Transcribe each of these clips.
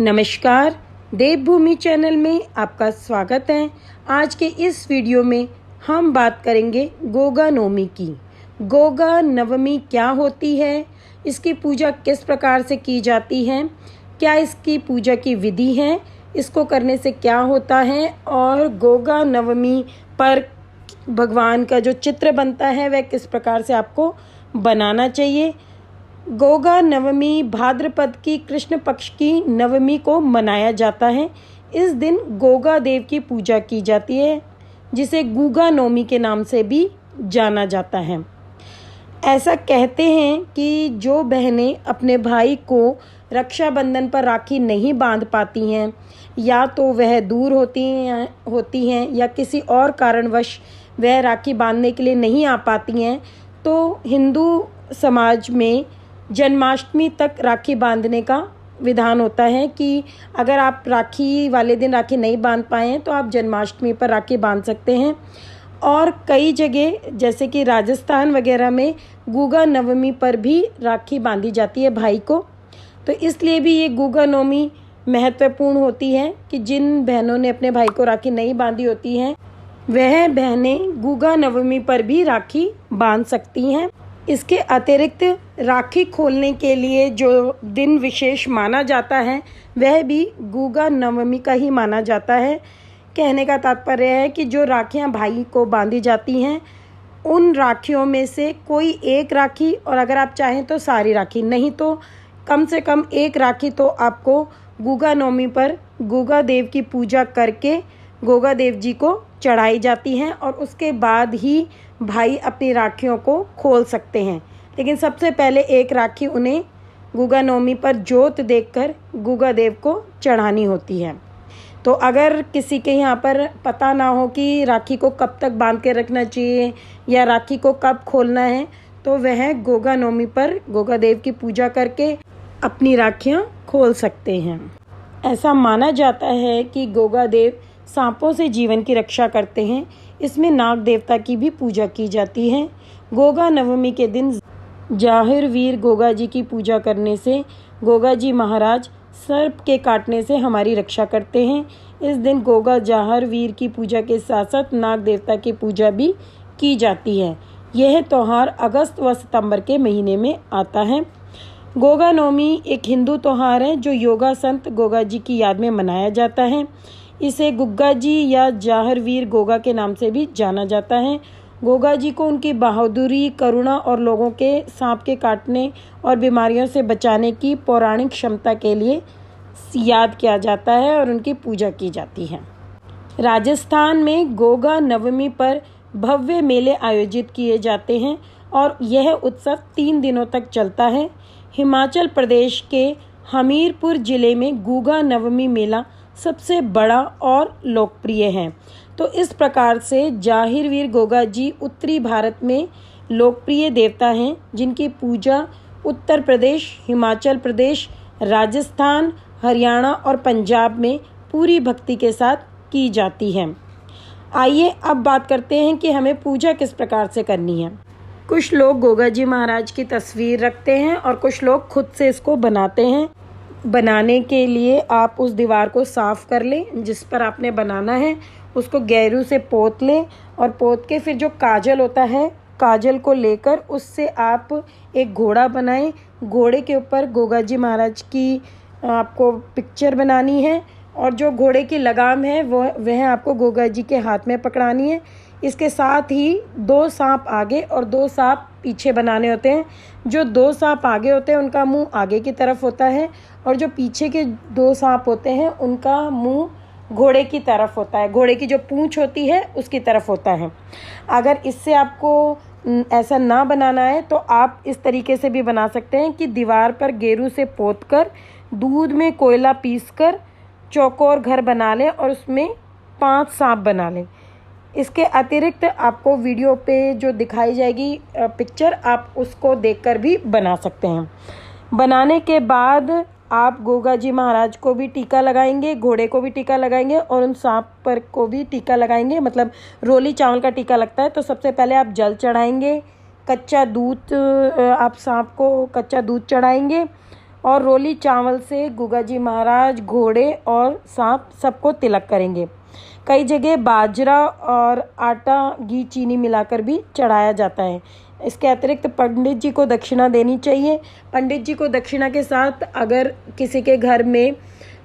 नमस्कार, देवभूमि चैनल में आपका स्वागत है। आज के इस वीडियो में हम बात करेंगे गोगा नवमी की। गोगा नवमी क्या होती है, इसकी पूजा किस प्रकार से की जाती है, क्या इसकी पूजा की विधि है, इसको करने से क्या होता है और गोगा नवमी पर भगवान का जो चित्र बनता है वह किस प्रकार से आपको बनाना चाहिए। गोगा नवमी भाद्रपद की कृष्ण पक्ष की नवमी को मनाया जाता है। इस दिन गोगा देव की पूजा की जाती है, जिसे गुगा नवमी के नाम से भी जाना जाता है। ऐसा कहते हैं कि जो बहनें अपने भाई को रक्षाबंधन पर राखी नहीं बांध पाती हैं, या तो वह दूर होती हैं या किसी और कारणवश वह राखी बांधने के लिए नहीं आ पाती हैं, तो हिंदू समाज में जन्माष्टमी तक राखी बांधने का विधान होता है कि अगर आप राखी वाले दिन राखी नहीं बांध पाए हैं तो आप जन्माष्टमी पर राखी बांध सकते हैं। और कई जगह जैसे कि राजस्थान वगैरह में गुगा नवमी पर भी राखी बांधी जाती है भाई को। तो इसलिए भी ये गुगा नवमी महत्वपूर्ण होती है कि जिन बहनों ने अपने भाई को राखी नहीं बांधी होती हैं वह बहनें गुगा नवमी पर भी राखी बांध सकती हैं। इसके अतिरिक्त राखी खोलने के लिए जो दिन विशेष माना जाता है वह भी गुगा नवमी का ही माना जाता है। कहने का तात्पर्य है कि जो राखियां भाई को बांधी जाती हैं उन राखियों में से कोई एक राखी, और अगर आप चाहें तो सारी राखी, नहीं तो कम से कम एक राखी तो आपको गुगा नवमी पर गुगा देव की पूजा करके गोगा देव जी को चढ़ाई जाती हैं और उसके बाद ही भाई अपनी राखियों को खोल सकते हैं। लेकिन सबसे पहले एक राखी उन्हें गुगा नवमी पर जोत देखकर गुगा देव को चढ़ानी होती है। तो अगर किसी के यहाँ पर पता ना हो कि राखी को कब तक बांध के रखना चाहिए या राखी को कब खोलना है, तो वह गोगा नवमी पर गोगा देव की पूजा करके अपनी राखियाँ खोल सकते हैं। ऐसा माना जाता है कि गोगा देव सांपों से जीवन की रक्षा करते हैं। इसमें नाग देवता की भी पूजा की जाती है। गोगा नवमी के दिन जाहिर वीर गोगा जी की पूजा करने से गोगा जी महाराज सर्प के काटने से हमारी रक्षा करते हैं। इस दिन गोगा जाहिर वीर की पूजा के साथ साथ नाग देवता की पूजा भी की जाती है। यह त्यौहार अगस्त व सितंबर के महीने में आता है। गोगा नवमी एक हिंदू त्यौहार है जो योगा संत गोगा जी की याद में मनाया जाता है। इसे गुग्गा जी या जाहिर वीर गोगा के नाम से भी जाना जाता है। गोगा जी को उनकी बहादुरी, करुणा और लोगों के सांप के काटने और बीमारियों से बचाने की पौराणिक क्षमता के लिए याद किया जाता है और उनकी पूजा की जाती है। राजस्थान में गोगा नवमी पर भव्य मेले आयोजित किए जाते हैं और यह उत्सव 3 दिनों तक चलता है। हिमाचल प्रदेश के हमीरपुर जिले में गुगा नवमी मेला सबसे बड़ा और लोकप्रिय है। तो इस प्रकार से जाहिर वीर गोगा जी उत्तरी भारत में लोकप्रिय देवता हैं, जिनकी पूजा उत्तर प्रदेश, हिमाचल प्रदेश, राजस्थान, हरियाणा और पंजाब में पूरी भक्ति के साथ की जाती है। आइए अब बात करते हैं कि हमें पूजा किस प्रकार से करनी है। कुछ लोग गोगा जी महाराज की तस्वीर रखते हैं और कुछ लोग खुद से इसको बनाते हैं। बनाने के लिए आप उस दीवार को साफ़ कर लें जिस पर आपने बनाना है, उसको गैरू से पोत लें और पोत के फिर जो काजल होता है, काजल को लेकर उससे आप एक घोड़ा बनाएं। घोड़े के ऊपर गोगा जी महाराज की आपको पिक्चर बनानी है और जो घोड़े की लगाम है वह आपको गोगा जी के हाथ में पकड़ानी है। इसके साथ ही 2 सांप आगे और 2 सांप पीछे बनाने होते हैं। जो 2 सांप आगे होते हैं उनका मुंह आगे की तरफ होता है और जो पीछे के 2 सांप होते हैं उनका मुंह घोड़े की तरफ होता है। घोड़े की जो पूंछ होती है उसकी तरफ होता है। अगर इससे आपको ऐसा ना बनाना है तो आप इस तरीके से भी बना सकते हैं कि दीवार पर गेरू से पोत कर दूध में कोयला पीसकर चौकोर घर बना लें और उसमें 5 सांप बना लें। इसके अतिरिक्त आपको वीडियो पे जो दिखाई जाएगी पिक्चर, आप उसको देखकर भी बना सकते हैं। बनाने के बाद आप गोगा जी महाराज को भी टीका लगाएंगे, घोड़े को भी टीका लगाएंगे और उन सांप पर को भी टीका लगाएंगे। मतलब रोली चावल का टीका लगता है। तो सबसे पहले आप जल चढ़ाएंगे, कच्चा दूध, आप सांप को कच्चा दूध चढ़ाएंगे। और रोली चावल से गुगा जी महाराज, घोड़े और सांप सबको तिलक करेंगे। कई जगह बाजरा और आटा, घी, चीनी मिलाकर भी चढ़ाया जाता है। इसके अतिरिक्त पंडित जी को दक्षिणा देनी चाहिए। पंडित जी को दक्षिणा के साथ अगर किसी के घर में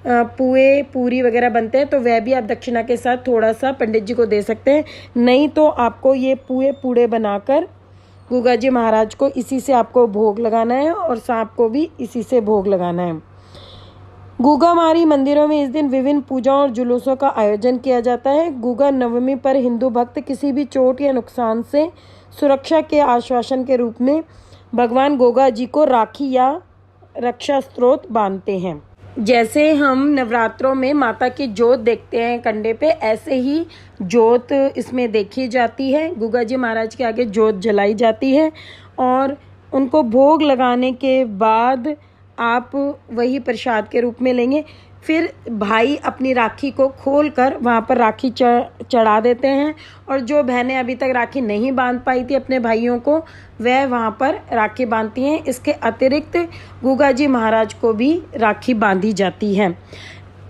पुए, पूरी वगैरह बनते हैं तो वह भी आप दक्षिणा के साथ थोड़ा सा पंडित जी को दे सकते हैं। नहीं तो आपको ये पुए पूड़े बनाकर गुगा जी महाराज को इसी से आपको भोग लगाना है और सांप को भी इसी से भोग लगाना है। गुगामारी मंदिरों में इस दिन विभिन्न पूजाओं और जुलूसों का आयोजन किया जाता है। गुगा नवमी पर हिंदू भक्त किसी भी चोट या नुकसान से सुरक्षा के आश्वासन के रूप में भगवान गोगा जी को राखी या रक्षा स्त्रोत बांधते हैं। जैसे हम नवरात्रों में माता की जोत देखते हैं कंडे पे, ऐसे ही जोत इसमें देखी जाती है। गुगा जी महाराज के आगे जोत जलाई जाती है और उनको भोग लगाने के बाद आप वही प्रसाद के रूप में लेंगे। फिर भाई अपनी राखी को खोलकर वहाँ पर राखी चढ़ा देते हैं और जो बहनें अभी तक राखी नहीं बांध पाई थी अपने भाइयों को, वह वहाँ पर राखी बांधती हैं। इसके अतिरिक्त गुगा जी महाराज को भी राखी बांधी जाती है।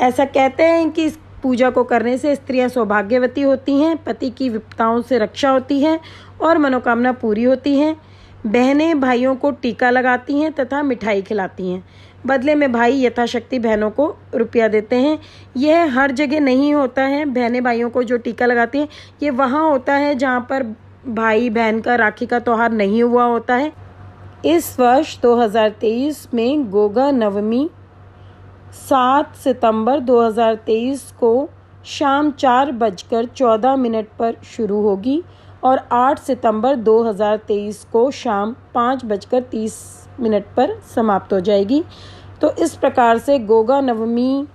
ऐसा कहते हैं कि इस पूजा को करने से स्त्रियां सौभाग्यवती होती हैं, पति की विपदाओं से रक्षा होती है और मनोकामना पूरी होती है। बहनें भाइयों को टीका लगाती हैं तथा मिठाई खिलाती हैं। बदले में भाई यथाशक्ति बहनों को रुपया देते हैं। यह हर जगह नहीं होता है। बहनें भाइयों को जो टीका लगाती हैं ये वहाँ होता है जहाँ पर भाई बहन का राखी का त्यौहार नहीं हुआ होता है। इस वर्ष 2023 में गोगा नवमी 7 सितंबर 2023 को शाम 4:14 पर शुरू होगी और 8 सितंबर 2023 को शाम 5:30 पर समाप्त हो जाएगी। तो इस प्रकार से गोगा नवमी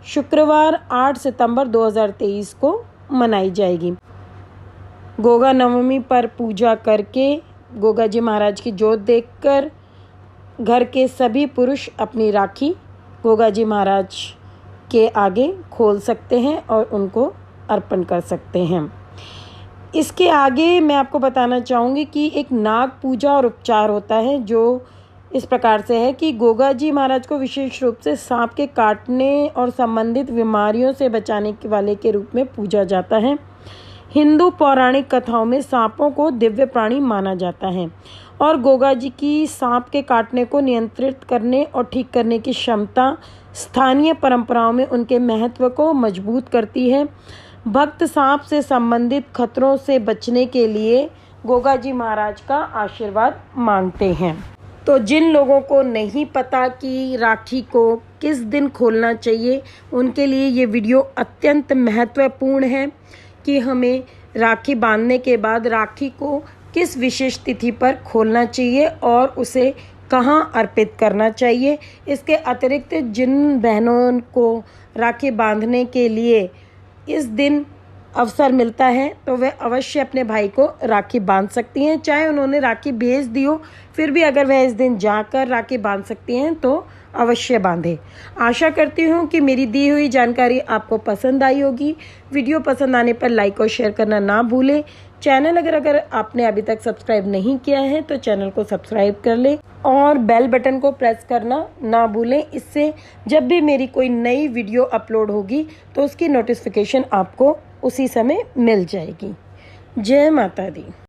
शुक्रवार 8 सितंबर 2023 को मनाई जाएगी। गोगा नवमी पर पूजा करके गोगा जी महाराज की जोत देखकर घर के सभी पुरुष अपनी राखी गोगा जी महाराज के आगे खोल सकते हैं और उनको अर्पण कर सकते हैं। इसके आगे मैं आपको बताना चाहूँगी कि एक नाग पूजा और उपचार होता है जो इस प्रकार से है कि गोगा जी महाराज को विशेष रूप से सांप के काटने और संबंधित बीमारियों से बचाने वाले के रूप में पूजा जाता है। हिंदू पौराणिक कथाओं में सांपों को दिव्य प्राणी माना जाता है और गोगा जी की सांप के काटने को नियंत्रित करने और ठीक करने की क्षमता स्थानीय परंपराओं में उनके महत्व को मजबूत करती है। भक्त सांप से संबंधित खतरों से बचने के लिए गोगा जी महाराज का आशीर्वाद मांगते हैं। तो जिन लोगों को नहीं पता कि राखी को किस दिन खोलना चाहिए, उनके लिए ये वीडियो अत्यंत महत्वपूर्ण है कि हमें राखी बांधने के बाद राखी को किस विशेष तिथि पर खोलना चाहिए और उसे कहाँ अर्पित करना चाहिए। इसके अतिरिक्त जिन बहनों को राखी बांधने के लिए इस दिन अवसर मिलता है तो वह अवश्य अपने भाई को राखी बांध सकती हैं। चाहे उन्होंने राखी भेज दी हो, फिर भी अगर वह इस दिन जाकर राखी बांध सकती हैं तो अवश्य बांधे। आशा करती हूँ कि मेरी दी हुई जानकारी आपको पसंद आई होगी। वीडियो पसंद आने पर लाइक और शेयर करना ना भूलें। चैनल अगर आपने अभी तक सब्सक्राइब नहीं किया है तो चैनल को सब्सक्राइब कर लें और बेल बटन को प्रेस करना ना भूलें। इससे जब भी मेरी कोई नई वीडियो अपलोड होगी तो उसकी नोटिफिकेशन आपको उसी समय मिल जाएगी। जय माता दी।